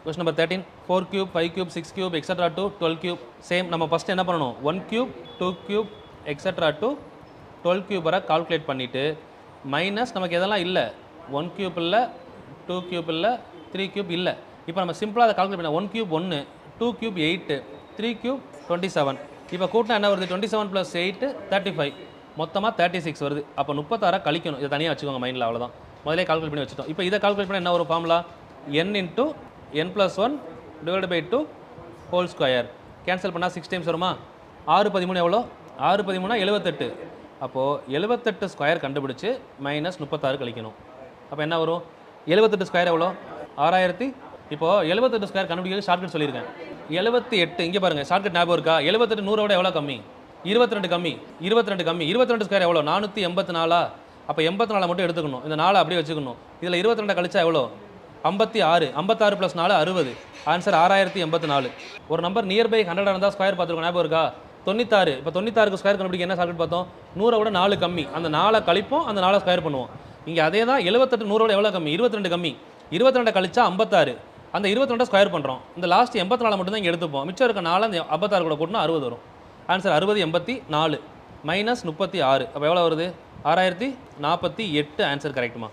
Question number 13, 4 cube, 5 cube, 6 cube, etc. to 12 cube. Same, நம்ம first என்ன பண்ணணும், 1 cube, 2 cube, etc. to 12 cube வரை calculate பண்ணிவிட்டு minus நமக்கு எதெல்லாம் இல்லை, 1 cube இல்லை, 2 cube இல்லை, 3 cube இல்லை. இப்போ நம்ம சிம்பிளாக அதை கால்குலேட் பண்ண 1 cube 1, 2 cube 8, 3 cube 27. இப்போ கூட்டினா என்ன வருது, 27 + 8 35, மொத்தமாக 36 வருது. அப்போ 36 கழிக்கணும். இதை தனியாக வச்சுக்கோங்க மைண்டில், அவ்வளோதான். முதலே கால்குலேட் பண்ணி வச்சுட்டோம். இப்போ இதை கால்குலேட் பண்ண என்ன ஒரு formula, n × n + 1 / 2 whole square. Cancel பண்ணால் 6 டைம்ஸ் வருமா, 6 13 எவ்வளோ, 6 13 78. அப்போது 78 ஸ்கொயர் கண்டுபிடிச்சி மைனஸ் 36 கழிக்கணும். அப்போ என்ன வரும், 78 ஸ்கொயர் எவ்வளோ, 6000. இப்போது 78 ஸ்கொயர் கண்டுபிடிக்கிறது ஷார்ட்கட் சொல்லியிருக்கேன். 78 இங்கே பாருங்கள், ஷார்ட்கட் ஞாபகம் இருக்கா, 78 100 எவ்வளோ கம்மி, 22 கம்மி, 22 கம்மி, 22 ஸ்கொயர் எவ்வளோ, 484. அப்போ 84 மட்டும் எடுத்துக்கணும், இந்த 4 அப்படியே வச்சுக்கணும். இதில் 22 கழிச்சா எவ்வளோ, 56, 56 + 4 60. ஆன்சர் 6084. ஒரு நம்பர் நியர்பை 100 இருந்தால் ஸ்கொயர் பார்த்துருக்கோம், ஞாபகம் இருக்கா, 96. இப்போ 96 ஸ்கொயர் கண்டுபிடிக்க என்ன ஷார்ட்கட் பார்த்தோம், 100 விட 4 கம்மி, அந்த 4 கழிப்போம், அந்த 4 ஸ்கொயர் பண்ணுவோம். இங்கே அதே தான், 78 100 எவ்வளோ கம்மி, 22 கம்மி, 22 கழிச்சா 56, அந்த 22 ஸ்கொயர் பண்ணுறோம். இந்த லாஸ்ட் 84 மட்டும் தான் இங்கே எடுத்துப்போம், மிச்சம் இருக்க 4 அந்த 56 கூட கூட்டினா 60 வரும். Answer 6084 minus 36. அப்போ எவ்வளோ வருது, 6048. ஆன்சர் கரெக்டுமா.